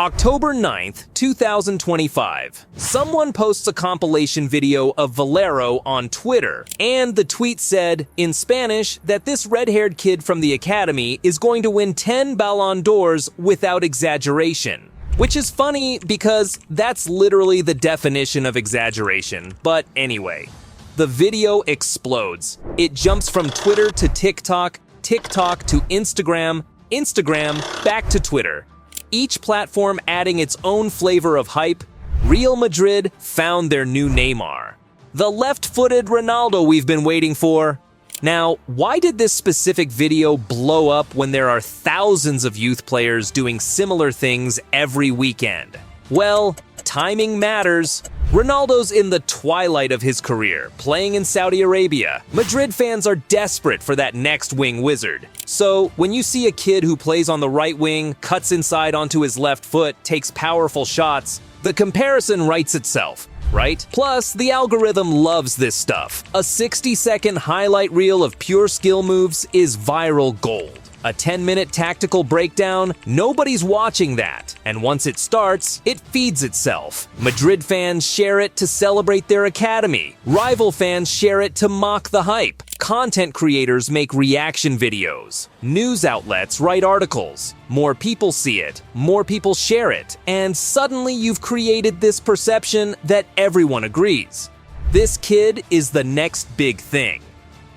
October 9th, 2025. Someone posts a compilation video of Valero on Twitter, and the tweet said, in Spanish, that this red-haired kid from the academy is going to win 10 Ballon d'Ors without exaggeration. Which is funny because that's literally the definition of exaggeration. But anyway, the video explodes. It jumps from Twitter to TikTok, TikTok to Instagram, Instagram back to Twitter. Each platform adding its own flavor of hype. Real Madrid found their new Neymar, the left-footed Ronaldo we've been waiting for. Now, why did this specific video blow up when there are thousands of youth players doing similar things every weekend? Well, timing matters. Ronaldo's in the twilight of his career, playing in Saudi Arabia. Madrid fans are desperate for that next wing wizard. So, when you see a kid who plays on the right wing, cuts inside onto his left foot, takes powerful shots, the comparison writes itself, right? Plus, the algorithm loves this stuff. A 60-second highlight reel of pure skill moves is viral gold. A 10-minute tactical breakdown, nobody's watching that. And once it starts, it feeds itself. Madrid fans share it to celebrate their academy. Rival fans share it to mock the hype. Content creators make reaction videos. News outlets write articles. More people see it, more people share it, and suddenly you've created this perception that everyone agrees. This kid is the next big thing.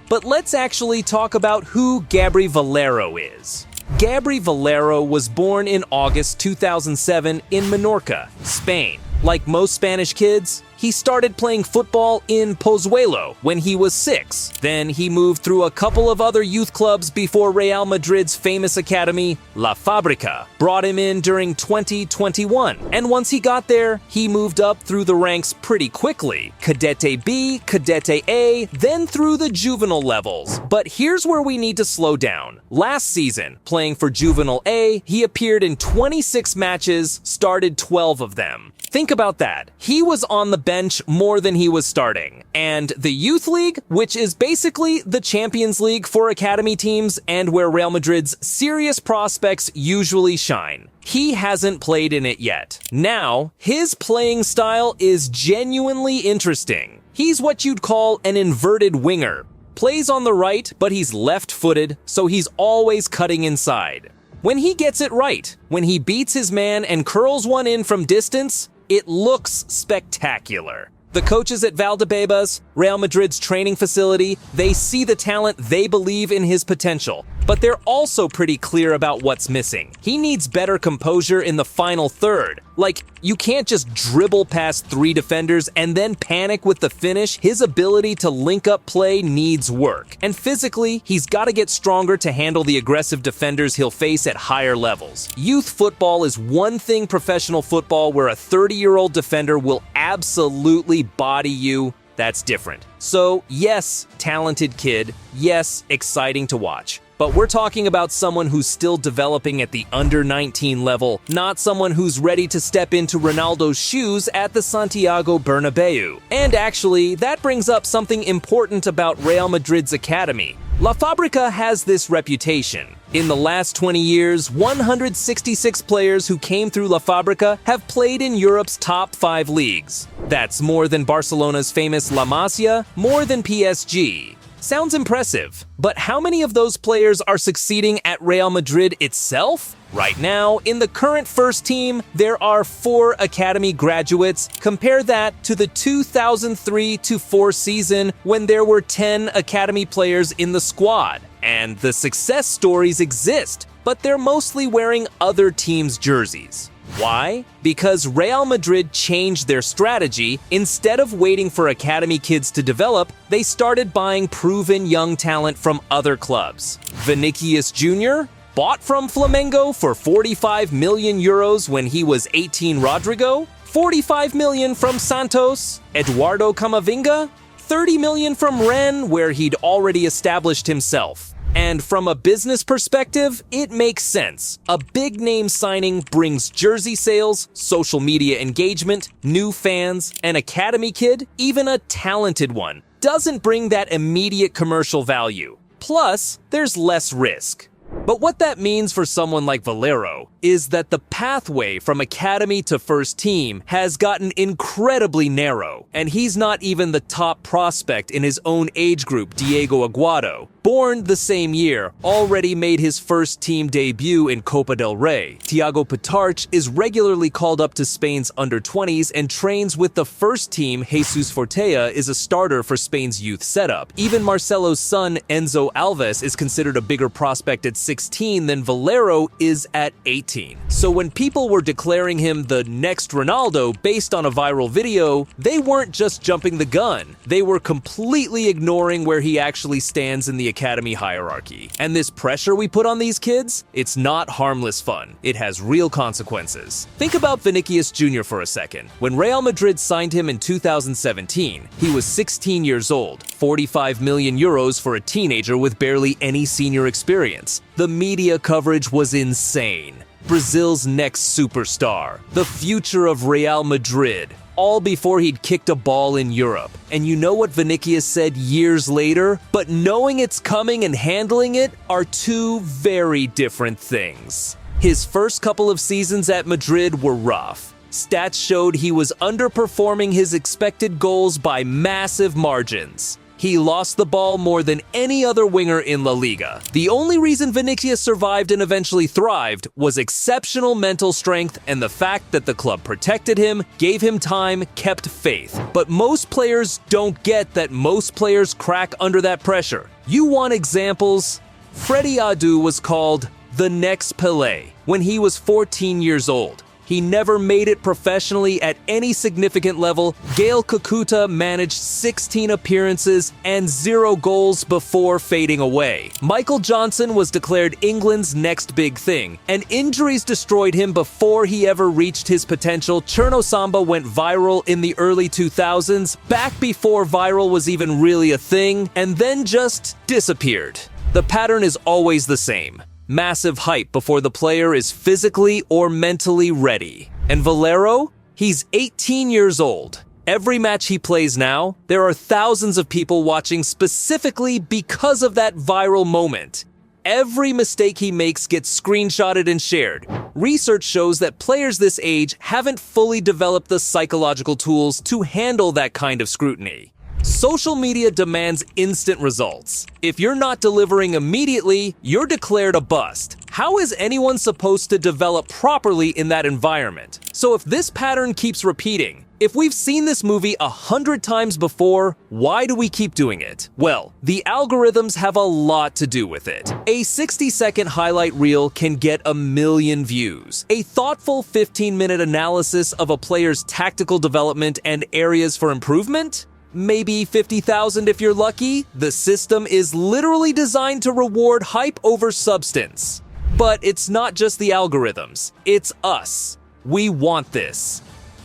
But let's actually talk about who Gabri Valero is. Gabri Valero was born in August 2007 in Menorca, Spain. Like most Spanish kids, he started playing football in Pozuelo when he was 6. Then he moved through a couple of other youth clubs before Real Madrid's famous academy, La Fábrica, brought him in during 2021. And once he got there, he moved up through the ranks pretty quickly. Cadete B, Cadete A, then through the juvenile levels. But here's where we need to slow down. Last season, playing for Juvenile A, he appeared in 26 matches, started 12 of them. Think about that. He was on the bench more than he was starting. And the Youth League, which is basically the Champions League for academy teams and where Real Madrid's serious prospects usually shine, he hasn't played in it yet. Now, his playing style is genuinely interesting. He's what you'd call an inverted winger. Plays on the right, but he's left-footed, so he's always cutting inside. When he gets it right, when he beats his man and curls one in from distance, it looks spectacular. The coaches at Valdebebas, Real Madrid's training facility, they see the talent, they believe in his potential. But they're also pretty clear about what's missing. He needs better composure in the final third. Like, you can't just dribble past 3 defenders and then panic with the finish. His ability to link up play needs work. And physically, he's got to get stronger to handle the aggressive defenders he'll face at higher levels. Youth football is one thing professional football where a 30-year-old defender will absolutely body you. That's different. So, yes, talented kid. Yes, exciting to watch. But we're talking about someone who's still developing at the under-19 level, not someone who's ready to step into Ronaldo's shoes at the Santiago Bernabeu. And actually, that brings up something important about Real Madrid's academy. La Fábrica has this reputation. In the last 20 years, 166 players who came through La Fábrica have played in Europe's top 5 leagues. That's more than Barcelona's famous La Masia, more than PSG. Sounds impressive, but how many of those players are succeeding at Real Madrid itself? Right now, in the current first team, there are 4 academy graduates. Compare that to the 2003-04 season when there were 10 academy players in the squad. And the success stories exist, but they're mostly wearing other teams' jerseys. Why? Because Real Madrid changed their strategy. Instead of waiting for academy kids to develop, they started buying proven young talent from other clubs. Vinicius Jr., bought from Flamengo for 45 million euros when he was 18. Rodrigo, 45 million from Santos. Eduardo Camavinga, 30 million from Rennes, where he'd already established himself. And from a business perspective, it makes sense. A big name signing brings jersey sales, social media engagement, new fans. An academy kid, even a talented one, doesn't bring that immediate commercial value. Plus, there's less risk. But what that means for someone like Valero is that the pathway from academy to first team has gotten incredibly narrow, and he's not even the top prospect in his own age group, Diego Aguado. Born the same year, already made his first team debut in Copa del Rey. Thiago Pitarch is regularly called up to Spain's under-20s and trains with the first team. Jesus Fortea is a starter for Spain's youth setup. Even Marcelo's son, Enzo Alves, is considered a bigger prospect at 16 than Valero is at 18. So when people were declaring him the next Ronaldo based on a viral video, they weren't just jumping the gun. They were completely ignoring where he actually stands in the academy hierarchy. And this pressure we put on these kids, it's not harmless fun. It has real consequences. Think about Vinicius Jr. for a second. When Real Madrid signed him in 2017, he was 16 years old, 45 million euros for a teenager with barely any senior experience. The media coverage was insane. Brazil's next superstar, the future of Real Madrid, all before he'd kicked a ball in Europe. And you know what Vinicius said years later? But knowing it's coming and handling it are two very different things. His first couple of seasons at Madrid were rough. Stats showed he was underperforming his expected goals by massive margins. He lost the ball more than any other winger in La Liga. The only reason Vinicius survived and eventually thrived was exceptional mental strength and the fact that the club protected him, gave him time, kept faith. But most players don't get that most players crack under that pressure. You want examples? Freddie Adu was called the next Pelé when he was 14 years old. He never made it professionally at any significant level. Gael Kakuta managed 16 appearances and 0 goals before fading away. Michael Johnson was declared England's next big thing, and injuries destroyed him before he ever reached his potential. Cherno Samba went viral in the early 2000s, back before viral was even really a thing, and then just disappeared. The pattern is always the same. Massive hype before the player is physically or mentally ready. And Valero? He's 18 years old. Every match he plays now, there are thousands of people watching specifically because of that viral moment. Every mistake he makes gets screenshotted and shared. Research shows that players this age haven't fully developed the psychological tools to handle that kind of scrutiny. Social media demands instant results. If you're not delivering immediately, you're declared a bust. How is anyone supposed to develop properly in that environment? So if this pattern keeps repeating, if we've seen this movie 100 times before, why do we keep doing it? Well, the algorithms have a lot to do with it. A 60-second highlight reel can get 1 million views. A thoughtful 15-minute analysis of a player's tactical development and areas for improvement? Maybe 50,000 if you're lucky. The system is literally designed to reward hype over substance. But it's not just the algorithms, it's us. We want this.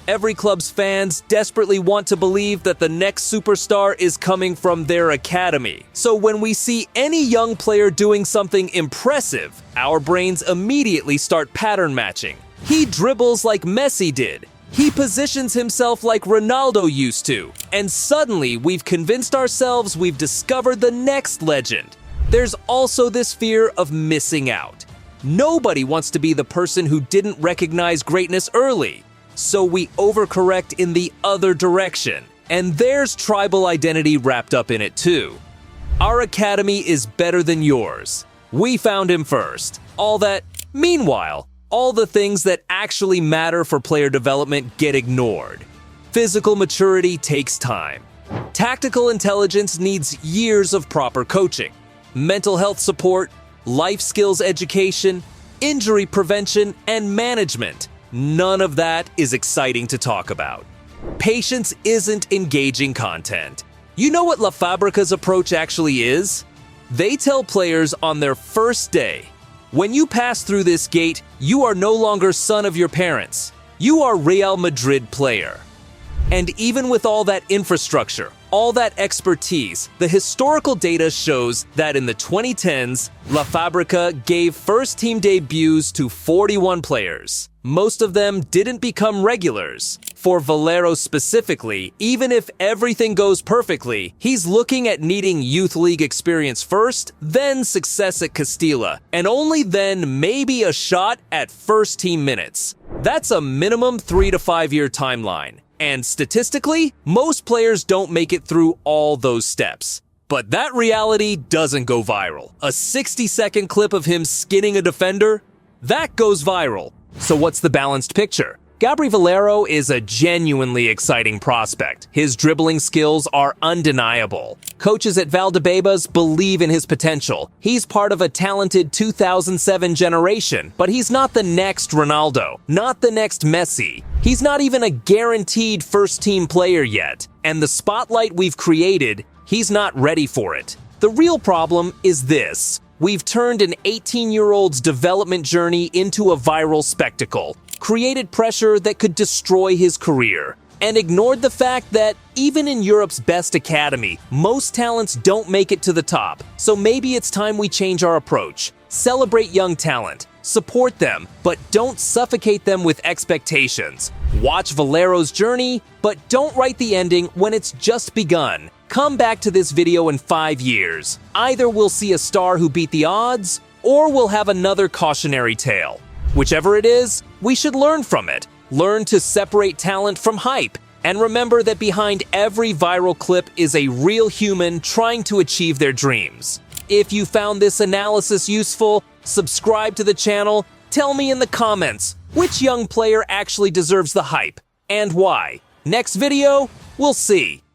Every club's fans desperately want to believe that the next superstar is coming from their academy. So when we see any young player doing something impressive, our brains immediately start pattern matching. He dribbles like Messi did. He positions himself like Ronaldo used to, and suddenly we've convinced ourselves we've discovered the next legend. There's also this fear of missing out. Nobody wants to be the person who didn't recognize greatness early, so we overcorrect in the other direction. And there's tribal identity wrapped up in it too. Our academy is better than yours. We found him first. All that. Meanwhile, all the things that actually matter for player development get ignored. Physical maturity takes time. Tactical intelligence needs years of proper coaching. Mental health support, life skills education, injury prevention, and management. None of that is exciting to talk about. Patience isn't engaging content. You know what La Fabrica's approach actually is? They tell players on their first day, when you pass through this gate, you are no longer son of your parents. You are Real Madrid player. And even with all that infrastructure, all that expertise, the historical data shows that in the 2010s, La Fabrica gave first-team debuts to 41 players. Most of them didn't become regulars. For Valero specifically, even if everything goes perfectly, he's looking at needing youth league experience first, then success at Castilla, and only then maybe a shot at first-team minutes. That's a minimum 3 to 5 year timeline. And statistically, most players don't make it through all those steps. But that reality doesn't go viral. A 60-second clip of him skinning a defender? That goes viral. So what's the balanced picture? Gabri Valero is a genuinely exciting prospect. His dribbling skills are undeniable. Coaches at Valdebebas believe in his potential. He's part of a talented 2007 generation, but he's not the next Ronaldo, not the next Messi. He's not even a guaranteed first-team player yet. And the spotlight we've created, he's not ready for it. The real problem is this. We've turned an 18-year-old's development journey into a viral spectacle, created pressure that could destroy his career, and ignored the fact that even in Europe's best academy, most talents don't make it to the top. So maybe it's time we change our approach. Celebrate young talent, support them, but don't suffocate them with expectations. Watch Valero's journey, but don't write the ending when it's just begun. Come back to this video in 5 years. Either we'll see a star who beat the odds, or we'll have another cautionary tale. Whichever it is, we should learn from it. Learn to separate talent from hype. And remember that behind every viral clip is a real human trying to achieve their dreams. If you found this analysis useful, subscribe to the channel. Tell me in the comments which young player actually deserves the hype and why. Next video, we'll see.